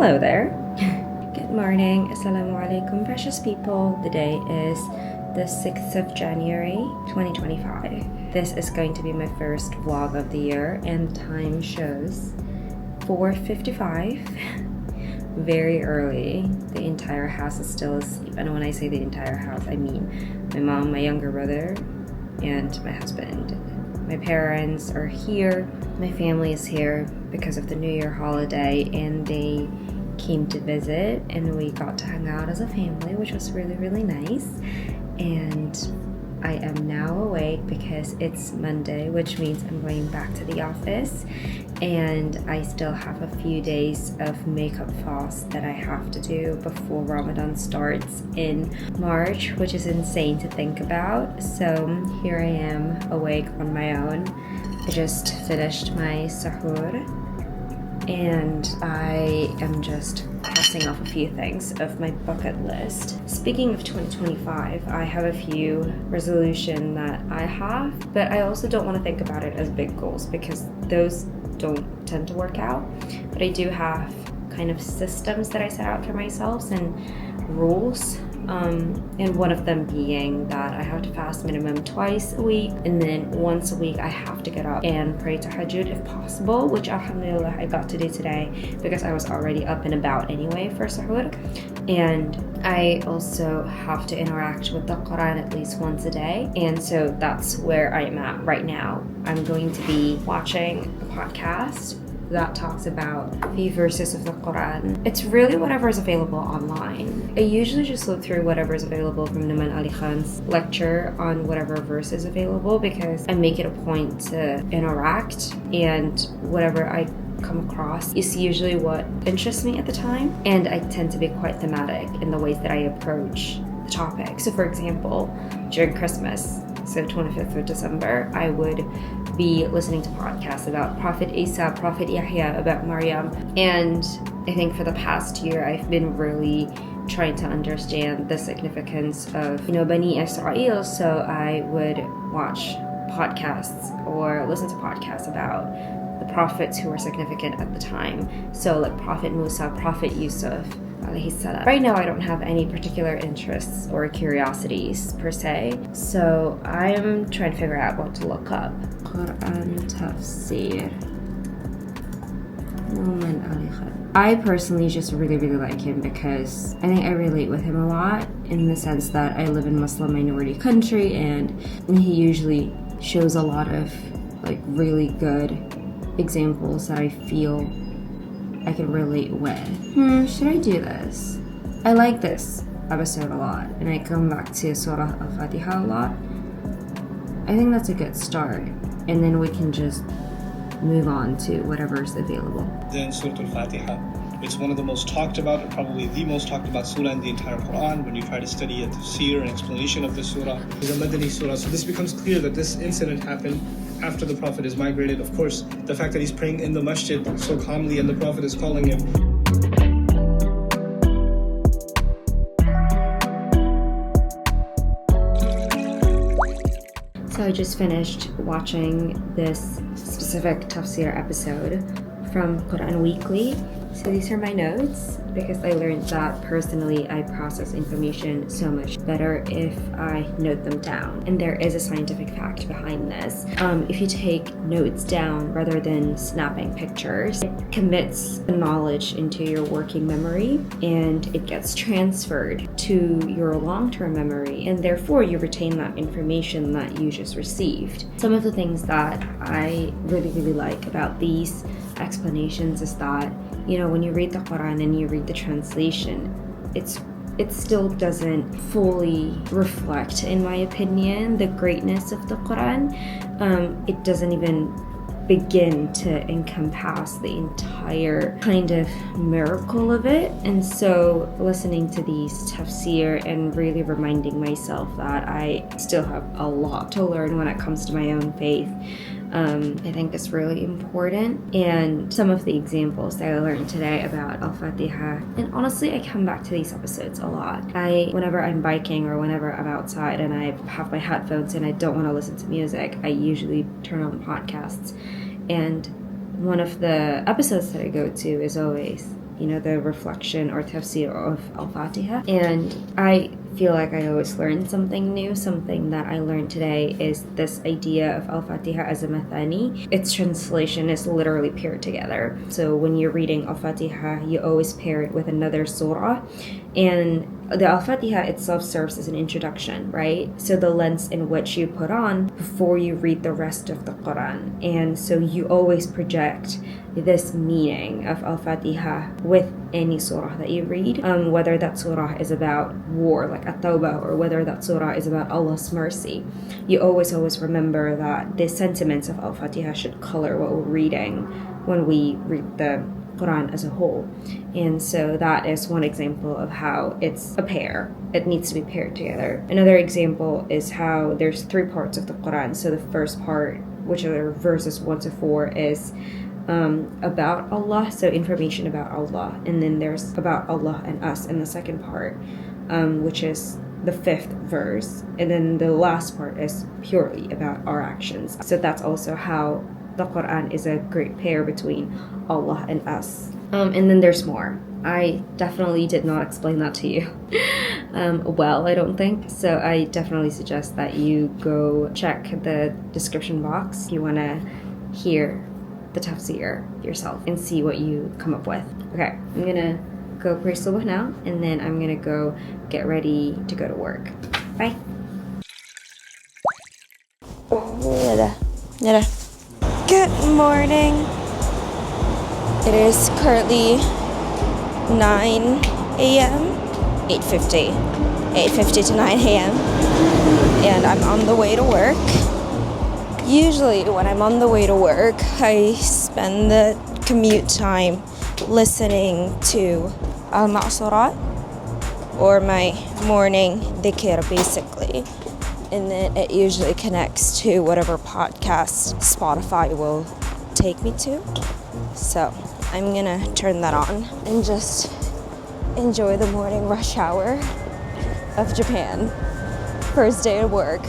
Hello there. Good morning. Assalamu alaikum, precious people. The day is the 6th of January, 2025. This is going to be my first vlog of the year, and the time shows 4:55. Very early. The entire house is still asleep. And when I say the entire house, I mean my mom, my younger brother, and my husband. My parents are here. My family is here because of the New Year holiday, and they came to visit, and we got to hang out as a family, which was really, really nice. And I am now awake because it's Monday, which means I'm going back to the office, and I still have a few days of makeup fast that I have to do before Ramadan starts in March, which is insane to think about. So here I am awake on my own. I just finished my sahur, and I am just crossing off a few things of my bucket list. Speaking of 2025, I have a few resolutions that I have, but I also don't want to think about it as big goals because those don't tend to work out. But I do have kind of systems that I set out for myself and rules. And one of them being that I have to fast minimum twice a week, and then once a week I have to get up and pray tahajjud if possible, which alhamdulillah I got to do today because I was already up and about anyway for sahur. And I also have to interact with the Quran at least once a day, and so that's where I am at right now. I'm going to be watching a podcast that talks about the verses of the Quran. It's really whatever is available online. I usually just look through whatever is available from Nouman Ali Khan's lecture on whatever verse is available because I make it a point to interact, and whatever I come across is usually what interests me at the time, and I tend to be quite thematic in the ways that I approach the topic. So for example, during Christmas, so 25th of December, I would be listening to podcasts about Prophet Isa, Prophet Yahya, about Maryam. And I think for the past year, I've been really trying to understand the significance of, Bani Israel. So I would watch podcasts or listen to podcasts about the prophets who were significant at the time. So like Prophet Musa, Prophet Yusuf, right now I don't have any particular interests or curiosities per se, so I'm trying to figure out what to look up. Quran Tafsir, Nouman Ali Khan. I personally just really, really like him because I think I relate with him a lot in the sense that I live in a Muslim minority country, and he usually shows a lot of like really good examples that I feel I can relate with. Should I do this? I like this episode a lot, and I come back to Surah Al-Fatiha a lot. I think that's a good start, and then we can just move on to whatever's available. Then Surah Al-Fatiha. It's one of the most talked about, probably the most talked about surah in the entire Quran. When you try to study a tafsir and explanation of the surah, it's a Madani surah. So this becomes clear that this incident happened after the Prophet is migrated. Of course, the fact that he's praying in the masjid so calmly and the Prophet is calling him. So I just finished watching this specific tafsir episode from Quran Weekly. So these are my notes because I learned that personally I process information so much better if I note them down. And there is a scientific fact behind this. If you take notes down rather than snapping pictures, it commits the knowledge into your working memory and it gets transferred to your long-term memory, and therefore you retain that information that you just received. Some of the things that I really, really like about these explanations is that when you read the Quran and you read the translation, it still doesn't fully reflect, in my opinion, the greatness of the Quran. It doesn't even begin to encompass the entire kind of miracle of it. And so listening to these tafsir and really reminding myself that I still have a lot to learn when it comes to my own faith, I think is really important. And some of the examples that I learned today about Al-Fatiha, and honestly I come back to these episodes a lot. Whenever I'm biking or whenever I'm outside and I have my headphones and I don't want to listen to music, I usually turn on podcasts. And one of the episodes that I go to is always the reflection or tafsir of Al-Fatiha. And I feel like I always learn something new. Something that I learned today is this idea of Al-Fatiha as a mathani. Its translation is literally paired together. So when you're reading Al-Fatiha, you always pair it with another surah. And the Al-Fatiha itself serves as an introduction, right? So the lens in which you put on before you read the rest of the Quran. And so you always project this meaning of Al-Fatiha with any surah that you read, whether that surah is about war, like At-Tawbah, or whether that surah is about Allah's mercy. You always remember that the sentiments of Al-Fatiha should color what we're reading when we read the Quran as a whole. And so that is one example of how it's a pair. It needs to be paired together. Another example is how there's 3 parts of the Quran. So the first part, which are verses 1 to 4, is about Allah, so information about Allah. And then there's about Allah and us in the second part, which is the 5th verse. And then the last part is purely about our actions. So that's also how the Quran is a great pair between Allah and us. And then there's more. I definitely did not explain that to you well, I don't think. So I definitely suggest that you go check the description box if you want to hear the tafsir yourself and see what you come up with. Okay, I'm gonna go pray subuh now, and then I'm gonna go get ready to go to work. Bye. Good morning. It is currently 9 a.m. 8:50 to 9 a.m. and I'm on the way to work. Usually when I'm on the way to work, I spend the commute time listening to al-Ma'surat, or my morning dhikr basically. And then it usually connects to whatever podcast Spotify will take me to. So I'm gonna turn that on and just enjoy the morning rush hour of Japan. First day of work,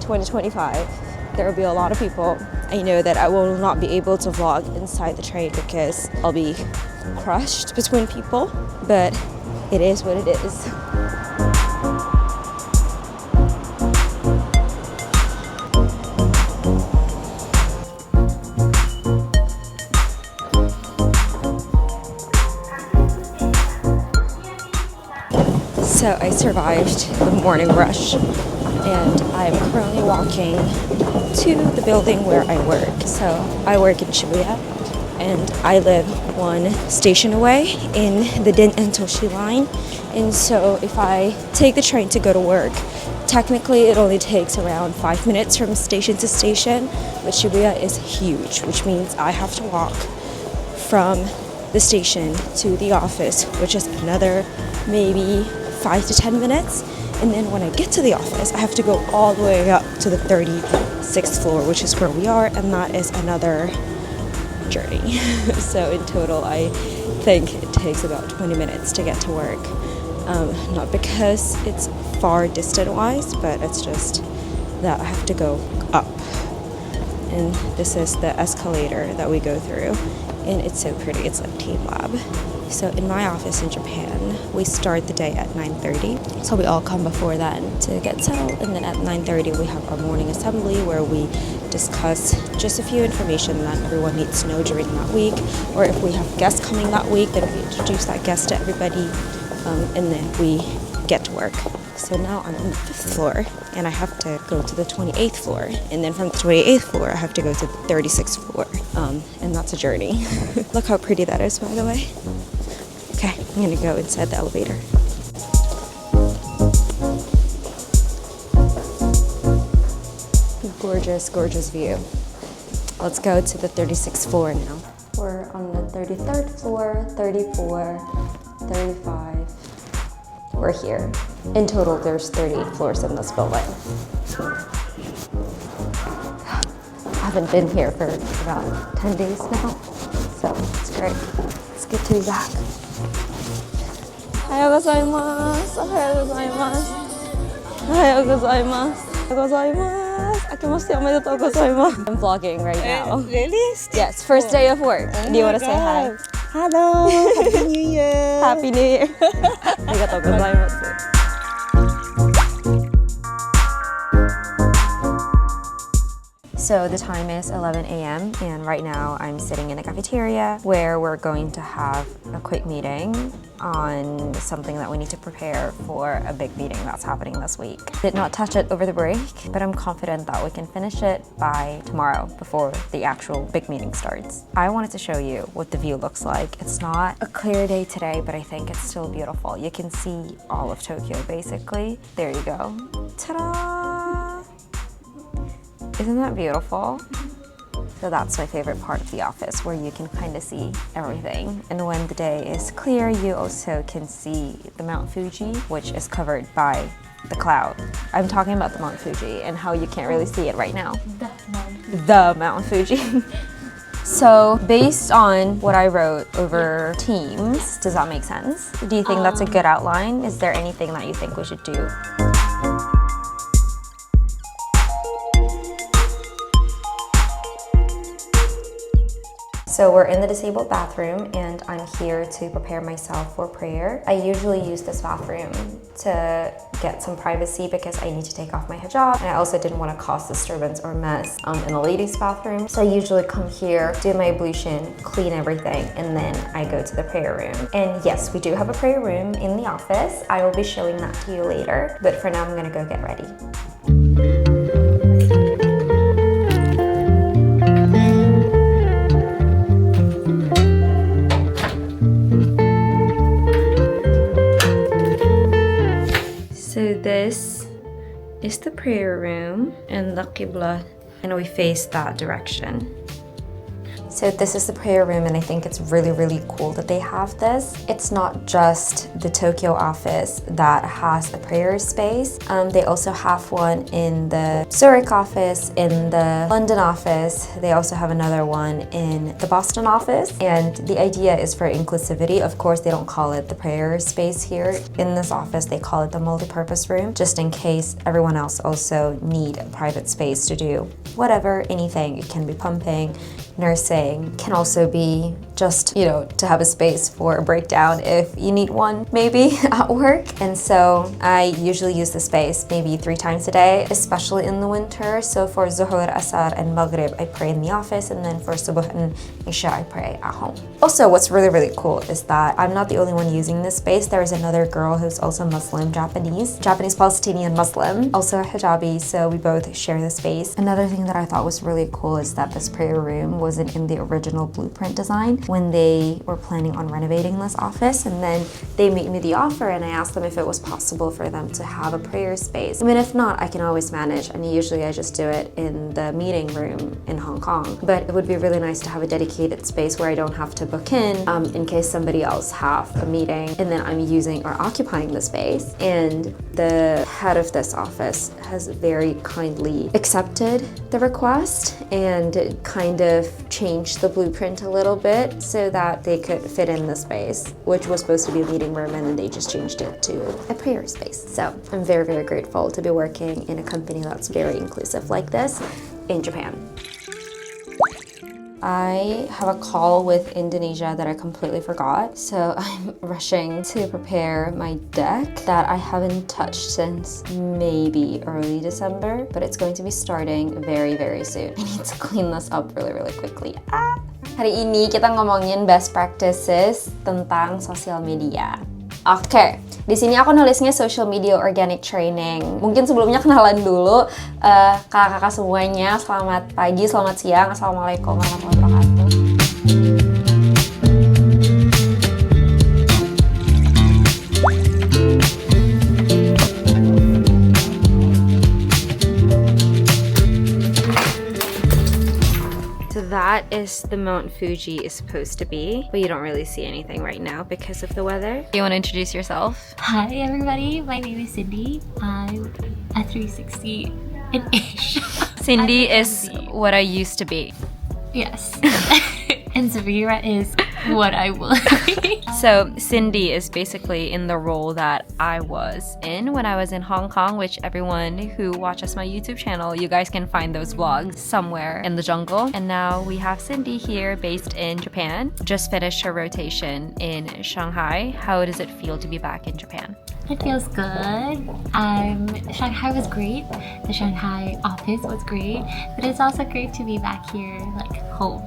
2025. There will be a lot of people. I know that I will not be able to vlog inside the train because I'll be crushed between people, but it is what it is. So I survived the morning rush, and I'm currently walking to the building where I work. So I work in Shibuya, and I live one station away in the Den-en Toshi line. And so if I take the train to go to work, technically it only takes around 5 minutes from station to station, but Shibuya is huge, which means I have to walk from the station to the office, which is another maybe 5 to 10 minutes. And then when I get to the office, I have to go all the way up to the 36th floor, which is where we are, and that is another journey. So in total, I think it takes about 20 minutes to get to work. Not because it's far distant-wise, but it's just that I have to go up. And this is the escalator that we go through, and it's so pretty. It's like Team Lab. So in my office in Japan, we start the day at 9:30. So we all come before then to get settled, and then at 9:30 we have our morning assembly where we discuss just a few information that everyone needs to know during that week, or if we have guests coming that week, then we introduce that guest to everybody, and then we get to work. So now I'm on the 5th floor, and I have to go to the 28th floor, and then from the 28th floor I have to go to the 36th floor, and that's a journey. Look how pretty that is, by the way. Okay, I'm gonna go inside the elevator. Gorgeous, gorgeous view. Let's go to the 36th floor now. We're on the 33rd floor, 34, 35. We're here. In total, there's 38 floors in this building. I haven't been here for about 10 days now, so it's great. It's good to be back. おはようございます。おはようございます。おはようございます。おはようございます。明けましておめでとうございます。I'm vlogging right now. Really? Yes, first day of work. Do you want to say hi? Hello, Happy New Year. Happy New Year. ありがとうございます。So the time is 11 a.m. and right now I'm sitting in the cafeteria where we're going to have a quick meeting on something that we need to prepare for a big meeting that's happening this week. Did not touch it over the break, but I'm confident that we can finish it by tomorrow before the actual big meeting starts. I wanted to show you what the view looks like. It's not a clear day today, but I think it's still beautiful. You can see all of Tokyo basically. There you go. Ta-da! Isn't that beautiful? So that's my favorite part of the office, where you can kind of see everything. And when the day is clear, you also can see the Mount Fuji, which is covered by the cloud. I'm talking about the Mount Fuji and how you can't really see it right now. The Mount Fuji. So based on what I wrote over Teams, does that make sense? Do you think that's a good outline? Is there anything that you think we should do? So we're in the disabled bathroom and I'm here to prepare myself for prayer. I usually use this bathroom to get some privacy because I need to take off my hijab, and I also didn't want to cause disturbance or mess in the ladies' bathroom. So I usually come here, do my ablution, clean everything, and then I go to the prayer room. And yes, we do have a prayer room in the office. I will be showing that to you later, but for now I'm gonna go get ready. So this is the prayer room and the Qibla, and we face that direction. So this is the prayer room, and I think it's really, really cool that they have this. It's not just the Tokyo office that has a prayer space. They also have one in the Zurich office, in the London office. They also have another one in the Boston office. And the idea is for inclusivity. Of course, they don't call it the prayer space here. In this office, they call it the multi-purpose room, just in case everyone else also need a private space to do whatever, anything. It can be pumping, nursing, can also be just, to have a space for a breakdown if you need one, maybe at work. And so I usually use the space maybe 3 times a day, especially in the winter. So for Zuhur, Asar, and Maghrib, I pray in the office, and then for Subuh and Isha, I pray at home. Also, what's really, really cool is that I'm not the only one using this space. There is another girl who's also Muslim, Japanese Palestinian Muslim, also a hijabi, so we both share the space. Another thing that I thought was really cool is that this prayer room wasn't in the original blueprint design when they were planning on renovating this office, and then they made me the offer, and I asked them if it was possible for them to have a prayer space. I mean, if not, I can always manage, and usually I just do it in the meeting room in Hong Kong. But it would be really nice to have a dedicated space where I don't have to book in case somebody else have a meeting and then I'm using or occupying the space. And the head of this office has very kindly accepted the request and kind of changed the blueprint a little bit so that they could fit in the space, which was supposed to be a meeting room, and then they just changed it to a prayer space. So I'm very, very grateful to be working in a company that's very inclusive like this in Japan. I have a call with Indonesia that I completely forgot, so I'm rushing to prepare my deck that I haven't touched since maybe early December, but it's going to be starting very, very soon. I need to clean this up really, really quickly. Hari ini kita ngomongin best practices tentang sosial media. Oke, di sini aku nulisnya social media organic training. Mungkin sebelumnya kenalan dulu kakak-kakak semuanya. Selamat pagi, selamat siang. Assalamualaikum warahmatullahi wabarakatuh. That is the Mount Fuji is supposed to be, but you don't really see anything right now because of the weather. You want to introduce yourself? Hi everybody, my name is Cindy. I'm a 360 in Asia. Cindy is what I used to be. Yes. And Zavira is what I will. So Cindy is basically in the role that I was in when I was in Hong Kong, which everyone who watches my YouTube channel, you guys can find those vlogs somewhere in the jungle. And now we have Cindy here based in Japan. Just finished her rotation in Shanghai. How does it feel to be back in Japan? It feels good. Shanghai was great. The Shanghai office was great. But it's also great to be back here, like home.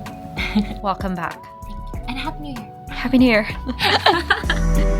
Welcome back. Thank you. And Happy New Year. Happy New Year.